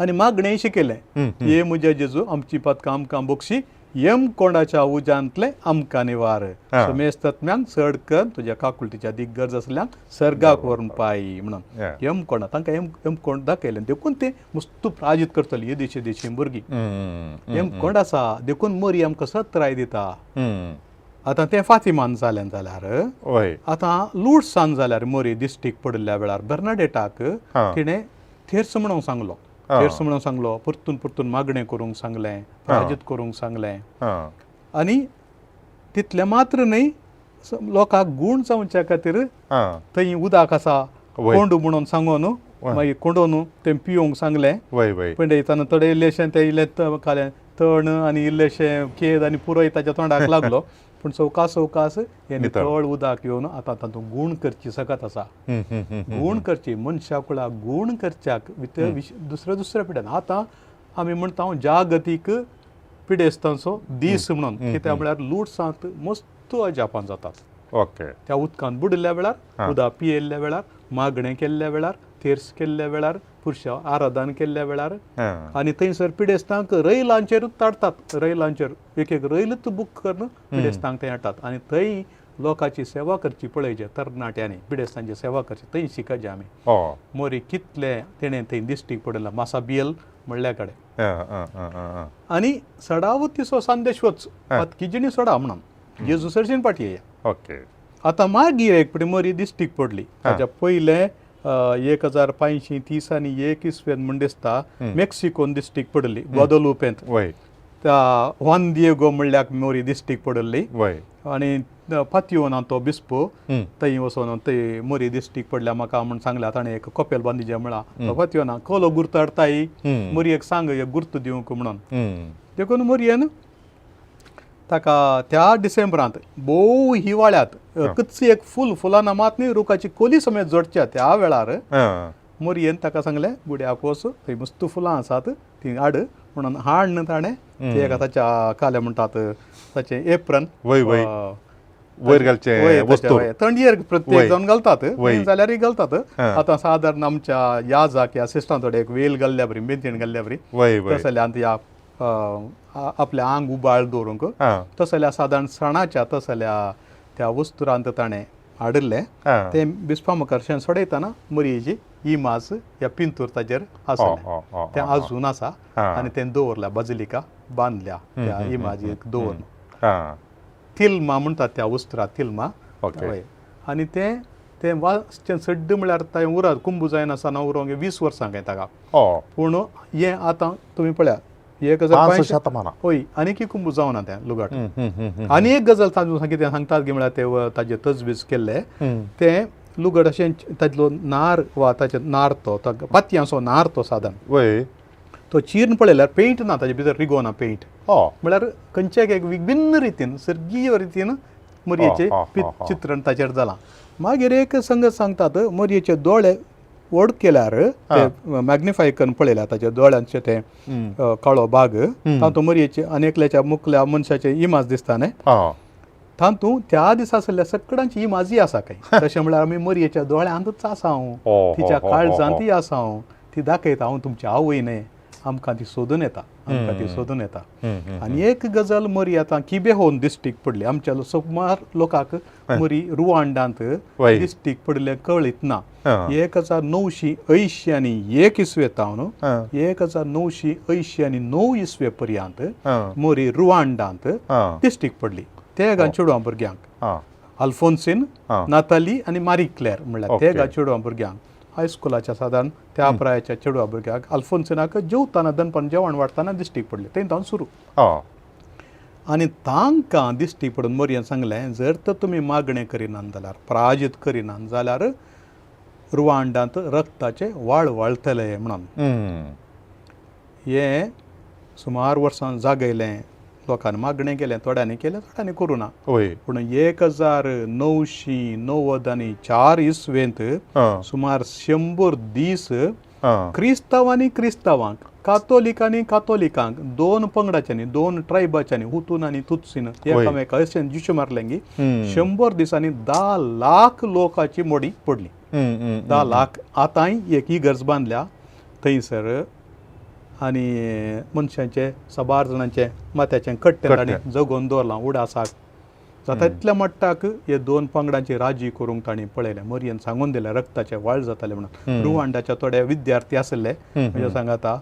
आनी मागणें शिकयलें ये म्हजे जेजू आमची पदकां आमकां बक्षी यमकोंडाच्या उज्यांतले आमकां निवार समेस्त तत्म्यांक चड कर तुज्या काकुळटीच्या दिग्गज आसल्यांक सर्गाक व्हरून पाय म्हणून यमकोंडा तांकां यमकोंड दाखयलें देखून ते मस्त प्राजीत करतली येदेशी देशी भुरगीं यमकोंड आसा देखून मोरी आमकां सत्राय दिता आतां तें फातिमान जालें जाल्यार वय आतां लूटसान जाल्यार मोरी दिश्टीक पडल्या वेळार बर्नाडेटाक तिणें थेर्स म्हणून सांगलो थेर्स म्हणून सांगलो परतून परतून मागणें करूंक सांगलें प्राजीत करूंक सांगलें आनी तितलें मात्र न्हय लोकांक गूण जावच्या खातीर थंय उदक आसा कोंडू म्हणून सांगून मागीर कोंडून तें पिवंक सांगलें वय वय पिंडयताना थोडें इल्लेशें तें इल्लें खालें तण आनी इल्लेशें केद आनी पुरोय ताच्या तोंडाक लागलो पूण सवकास हें नितळ उदक येवन आतां तातूंत गूण करची सकत आसा गूण करची मनशा कुळाक गूण करच्याक दुसऱ्या पिड्यान आतां आमी म्हणटा जागतीक पिडेस्तांचो दीस म्हणून कित्याक म्हळ्यार लूटसांत मस्त अजापान जातात ओके त्या उदकांत बुडयल्ल्या वेळार उदक पियेल्ल्या वेळार मागणें केल्ल्या वेळार तेर्स केल्ल्या वेळार पुरुशा आराधन केल्ल्या वेळार आनी थंयसर पिडेस्तांक रैलांचेरूच ताडटात रैलांचेर एक रैलूच बूक करून पिडेस्तांक थंय हाडटात आनी थंय लोकांची सेवा करची पळयचे तरणाट्यांनी पिडेस्तांची सेवा करची थंय शिकचे आमी मोरी कितले तेणें थंय दिश्टीक पडला मासाबियल म्हणल्या कडेन आनी सडावतीचो संदेश वच किजिणी सोडा म्हणून जेजू सरशीन फाटी येया ओके आतां मागीर एक पटी मोरी दिश्टीक पडली ताच्या पयलें 1530 आनी 1 इसवेन म्हण दिसता मेक्सिकोन दिश्टीक पडली ग्वादालुपेंत वय Juan Diego म्हणल्याक मोरी दिश्टीक पडली वय आनी फातयोन तो बिस्पो हम्म. थंय वचून थंय मोरी दिश्टीक पडल्या म्हाका म्हण सांगल्या ताणें एक कपेल बांदिजे म्हणला फातयोना कोलो गुर्ताडताय हम्म. मोरयेक सांग एक गुर्त दिवंक म्हणून हम्म. देखून मोरयेन ताका त्या डिसेंबरांत भोव हिवाळ्यात कच्ची एक फुलांना मात न्ही रुखाची कोली समेत जोडच्या त्या वेळार हा. मोरयेन ताका सांगलें गुड्याक वच थंय मस्त फुलां आसात ती हाड म्हणून हाडन ताणें ते एका ताच्या काले म्हणटात ताचें एप्रन वय वय वयर घालचे वस्तू थंडयेर प्रत्येक वय. जावन घालतात वय. जाल्यारय घालतात हा. आतां सादारण आमच्या याजाक या सिस्टान थोडे एक वेल घाल्ल्या बरी बेंतीन घाल्ल्या बरी वय वय तसल्या या आपल्या आंग उबाळ दवरूंक हा. तसल्या सादारण सणाच्या तसल्या त्या वस्तुरांत ताणें हाडले हा. ते बिस्फामकर्शन सोडयतना मोरयेची इमाज ह्या पिंतूर ताजेर आसलें तें अजून आसा हा. आनी तें दवरल्या बाजलिका बांदल्या त्या इमाजीक दवरून हा. तिल्मा म्हणटात त्या वस्त्राक तिल्मा ओके. हय आनी तें वाचचें सड्ड म्हळ्यार थंय उरात कुंभ जायना आसतना उरोंक 20 वर्सां काय ताका हो पूण हें आतां तुमी पळया 500 हय आनीक कुंभ जावना तें लुगाट हम्म. आनी एक गजाल तातूंत कितें सांगतात गे म्हळ्यार ते ताजे तजवीज केल्ले तें लुगड अशें ताजलो नार वा ताचे नार तो पातयांचो नार तो सादारण वय तो चिरून पळयल्यार पेंट ना ताजे भितर रिगोना पेंट हो म्हळ्यार खंयच्याक एक विभिन्न रितीन सर्गीय रितीन मोरयेचें चित्रण ताचेर जालां मागीर एक संगत सांगतात मोरयेचे दोळे व्हड केल्यार ते मॅग्निफाय करून पळयल्या ताच्या दोळ्यांचे ते काळो भाग तातूंत मोरयेचे आनी एकल्याच्या मुखल्या मनशाचे इमाज दिसता न्हय हो तातूंत त्या दिसा आसलेल्या सगळ्यांची इमाजी आसा काय तशें म्हळ्यार आमी मोरयेच्या दोळ्यांतच आसा हांव तिच्या काळजांतय आसा हांव ती दाखयता हांव तुमची आवय न्हय आमकां ती सोदून येता आनी एक गजाल मोरी आतां किबे होवन दिश्टीक पडली आमच्या सुमार लोकांक मोरी रुवांडांत दिश्टीक पडले कळीत ना 1981 इसवेतावन 1989 इसवे पर्यंत मोरी रुवांडांत दिश्टीक पडली ते गा चेडवां भुरग्यांक अल्फोन्सिन नाताली आनी मारी क्लेर म्हणल्यार ते गा चेडवां भुरग्यांक हायस्कुलाच्या सादारण त्या प्रायाच्या चेडवां भुरग्यांक अल्फोन्सिनाक जेवताना दनपार जेवण वाडटाना दिश्टीक पडली तें तावन सुरू आनी तांकां दिश्टी पडून मोरयेन सांगलें जर तर तुमी मागणें करिनात जाल्यार पराजीत करिनात जाल्यार रुवांडांत रक्ताचे वाळ वाळटले म्हणून हें सुमार वर्सां जागयलें लोकांनी मागणें केलें थोड्यांनी केलें थोड्यांनी करूं ना पूण 1990 इसवेंत सुमार 100 दीस क्रिस्तांवांक कातोलिकांक 2 पंगडाच्यांनी 2 ट्रायबाच्यांनी हुतून आनी तुत्सीन एकामेका अशें जिशू मारलें 100 दिसांनी 10 लाख लोकांची मोडी पडली 10 लाख आतांय एक इगर्ज बांदल्या थंयसर आनी मनशांचे साबार जाणांचे माथ्याचें कट्टें ताणें जगोवन दवरलां उडासाक जाता इतल्या मट्टाक हे 2 पंगडांची राजी करूंक ताणें पळयलें मोरयेन सांगून दिलें रक्ताचे वाळ जाताले म्हणून रुवांडाचे थोडे विद्यार्थी आसले म्हणजे सांगाता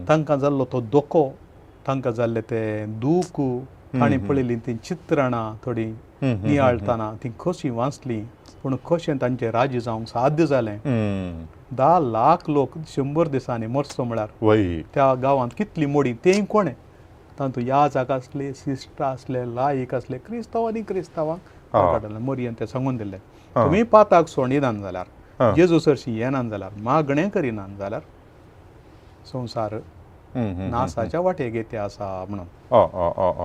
तांकां जाल्लो तो दोको तांकां जाल्ले ते दूख ताणें पळयलीं तीं चित्रणां थोडीं नियाळटना तीं कशीं वाचलीं पूण कशें तांचें राजी जावंक साध्य जालें 10 लाख लोक 100 दिसांनी मरचो म्हळ्यार त्या गांवांत कितली मोडी तेंय कोणें तातूंत याजक आसले सिस्टां आसले लायक आसले क्रिस्तांवांक मोरयेन तें सांगून दिलें तुमी पाताक सोडिनात जाल्यार जेजू सरशी येनात जाल्यार मागणें करिनात जाल्यार संवसार नासाच्या वाटेक येते आसा म्हणून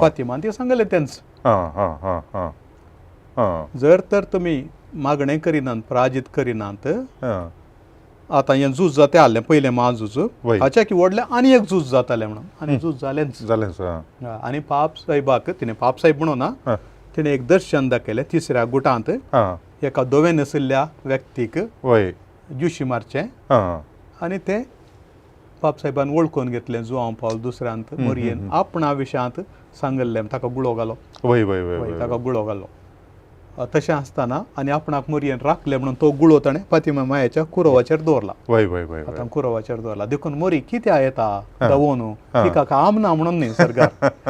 फातिमान तें सांगलें तेंच जर तर तुमी मागणें करिनात पराजीत करिनात आतां हें झूज जाता आहलें पयलें महाझूज हाच्या की व्हडलें आनी एक झूज जातालें म्हणून आनी झूज जालेंच आनी पाप साहेबाक तिणें पाप साहेब म्हणून ना तिणें एक दर्शन दाखयलें 3ऱ्या गुटांत एका दोवेन आशिल्ल्या व्यक्तीक जुशी मारचें आनी तें पाप साहेबान वळखून घेतलें जुआंव पावल दुसऱ्यांत मोरयेन आपणा विशयांत सांगल्लें ताका गुळो घालो ताका गुळो घालो तशें आसतना आनी आपणाक मोरयेन राखलें म्हणून तो गुळो ताणें फातिमा मायेच्या कुरवाचेर दवरला आतां कुरवाचेर दवरला देखून मोरी कित्या येता दवोन तिका आमना म्हणून न्ही सरकार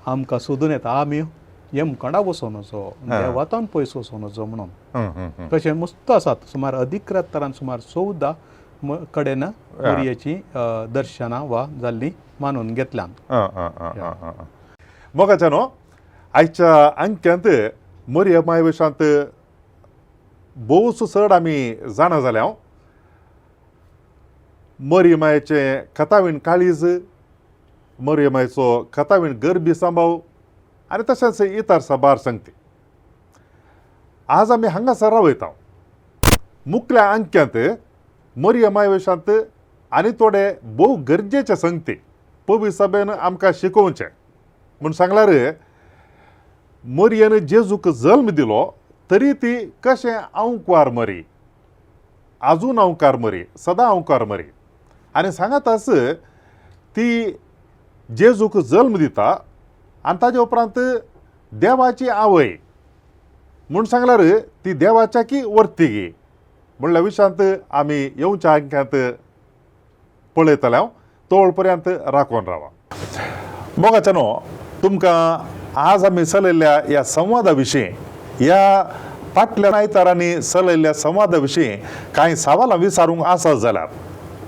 आमकां सोदून येता आमी येमकोंडा वचोन वचो देवातान पयस वचोन वचो म्हणून तशें मस्त आसात सुमार अधिकृतारान सुमार 14 कडेन मोरयेची दर्शनां वा जाल्लीं मानून घेतल्यान. मोगाच्यानो आयच्या अंक्यांत मोरया मायवेशांत भोवसो चड आमी जाणा जाल्या मोरया मायेचें खतावीण काळीज, मोरया मायेचो खतावीण गरबी सांबाव आनी तशेंच इतर साबार संगती. आज आमी हांगासर रावयता मुखल्या अंक्यांत मोरया मायवेशांत आनी थोडे भोव गरजेचे संगती पवी सभेन आमकां शिकोवचे म्हूण सांगल्यार मोरयेन जेजूक जल्म दिलो तरी ती कशें अवंकार मरी, आजून अवंकार मरी, सदां अवंकार मरी. आनी सांगात आस ती जेजूक जल्म दिता आनी ताजे उपरांत देवाची आवय म्हूण सांगल्यार ती देवाच्या की वर्तिगी म्हणल्या विशयांत आमी येवच्या अंक्यांत पळयतल्या. तोळ पर्यंत राखून रावा. मोगाच्यानो तुमकां आज आमी चलयल्ल्या ह्या संवादा विशीं, ह्या फाटल्या आयतारांनी चलयल्ल्या संवादा विशीं कांय सवालां विचारूंक आसत जाल्यार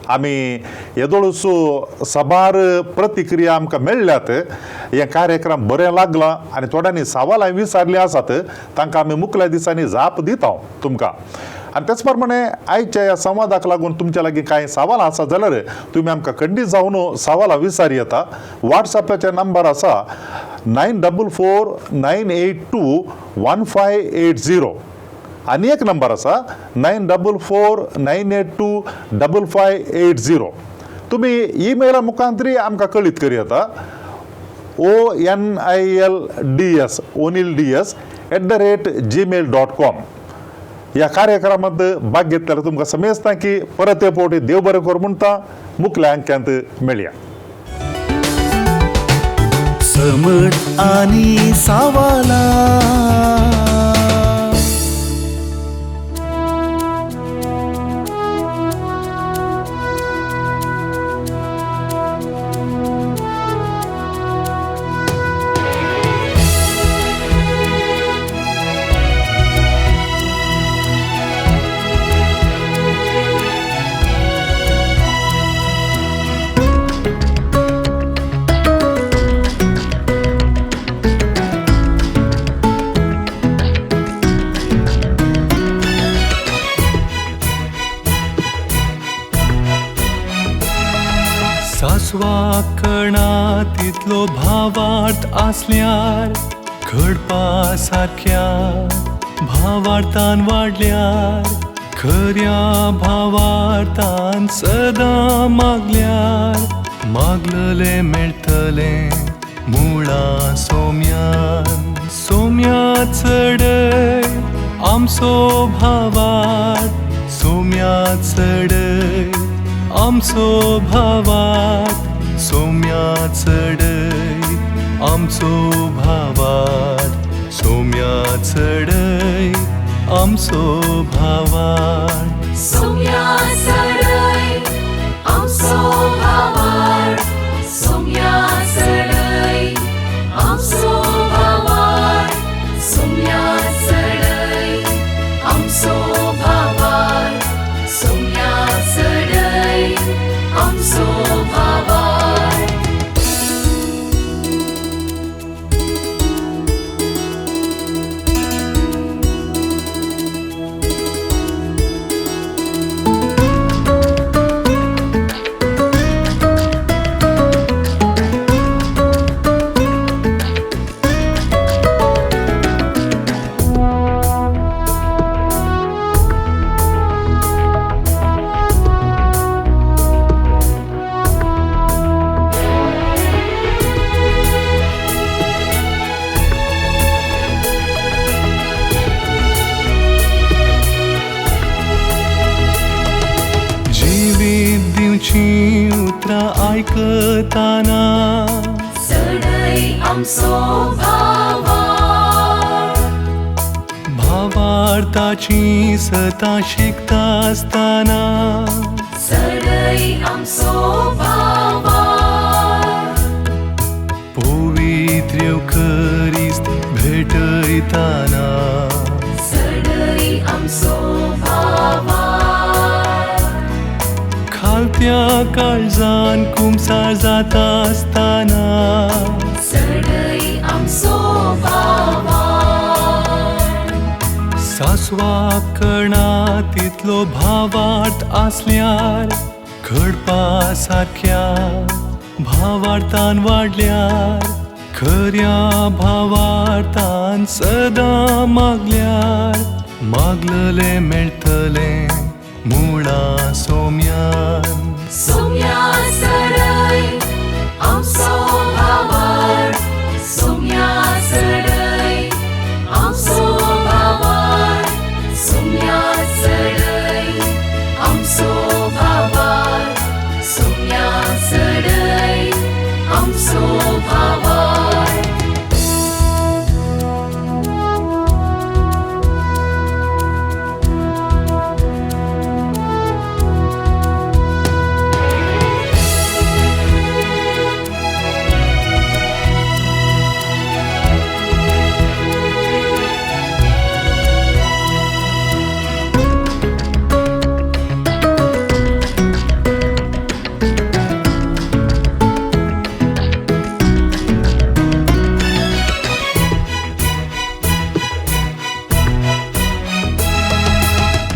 आमी येदोळसो साबार प्रतिक्रिया आमकां मेळ्ळ्यात. हें कार्यक्रम बरें लागलां आनी थोड्यांनी सवालां विचारलीं आसात, तांकां आमी मुखल्या दिसांनी जाप दिता तुमकां. आनी तेच प्रमाणे आयच्या ह्या संवादाक लागून तुमच्या लागीं कांय सवालां आसात जाल्यार तुमी आमकां खंडीत जावन सवालां विचार येता. वॉट्सॅपाचे नंबर आसा 9449821580 आनी एक नंबर आसा 9449825580. तुमी ईमेला मुखांतरी आमकां कळीत करी येता onilds@gmail.com. ह्या कार्यक्रमांत भाग घेतल्यार तुमकां समेजता की परत हे फावटी देव बरें कर म्हणटा मुखल्या अंक्यांत मेळया. समट आणि सावाला सासवा कणातीतलो भावार्थ आसल्यार घडपा सारख्या भावार्थान वाडल्यार खऱ्या भावार्थान सदां मागल्यार मागलले मेळटले मुळा सोम्यान. सोम्या चडय आमचो भावार्थ, सोम्या चडय आमचो भावार्थ, सोम्या चडय आमचो भावार्थ, सोम्या चडय आमचो भावार्थ. सोम्या चढय आमचो भावार्थ, सोम्या चढय आमचो भावार्थ, सोम्या चढय आमचो भावार्थ, सोम्या चढय आमचो भावार्थ. उतरां आयकताना चढय आमचो भावार्थ, भावार्थाची सतां शिकता आसतना चढय आमचो भावार्थ, पवित्र युकरिस्त भेटयताना चढय आमचो भावार्थ, खालत्या काळजान कुमसार जाता आसतना सडई आमचो भावार सासवा कणा तितलो भावार्थ आसल्यार घडपा सारख्या भावार्थान वाडल्यार खऱ्या भावार्थान सदां मागल्यार मागलले मेळटले मुळा सोम्यान सोम्या सडई आमचो भावार सोम्या सडई आमचो भावार सोम्या सडई आमचो भावार सोम्या सडई आमचो भावार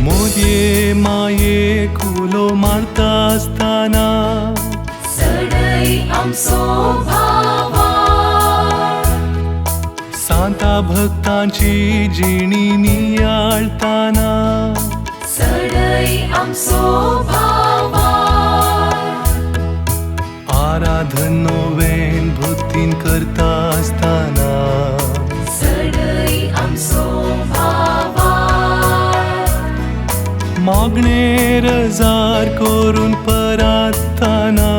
मोदये माये कुलो मारता आसतना सडई आमचो भावार सांता भक्तांची जिणी नियाळताना सडई आमचो भावार आराधन नोवेन भक्तीन करता आसतना सडई आमचो भावार मागणे रजार करून परातना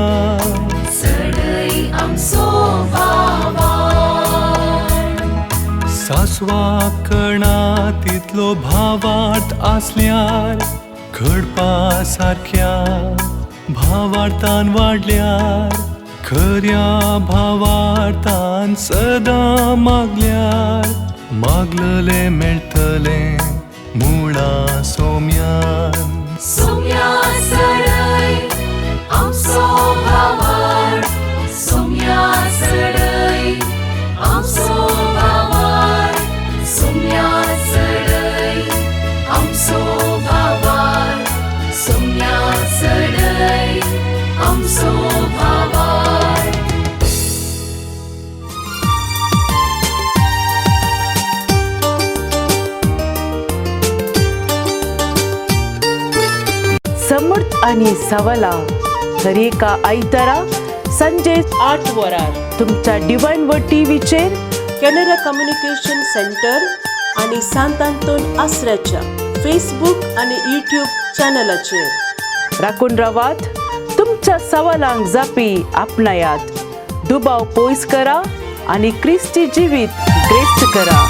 सडई आमचो भावार सासवा कणा तितलो भावार्थ आसल्यार घडपा सारख्या भावार्थान वाडल्यार खऱ्या भावार्थान सदां मागल्यार मागलले मेळटले मुळा सोम्यान सोम्या सडई आमचो भावार सोम्या सडई आमचो भावार सोम्या सडई आमचो भावार सोम्या सडई आमचो भावार समर्थ आणि सवाला दर एका आयतारा संजे 8 वरार तुमच्या डिवाइन वर्ड टीव्हीचेर कॅनरा कम्युनिकेशन सेंटर आणि सांत आंतोन आसऱ्याच्या फेसबुक आणि यूट्यूब चॅनलाचेर राखून रावात. तुमच्या सवालांक जापी आपणायात. दुबाव पयस करा आणि क्रिस्ती जिवीत ग्रेस्त करा.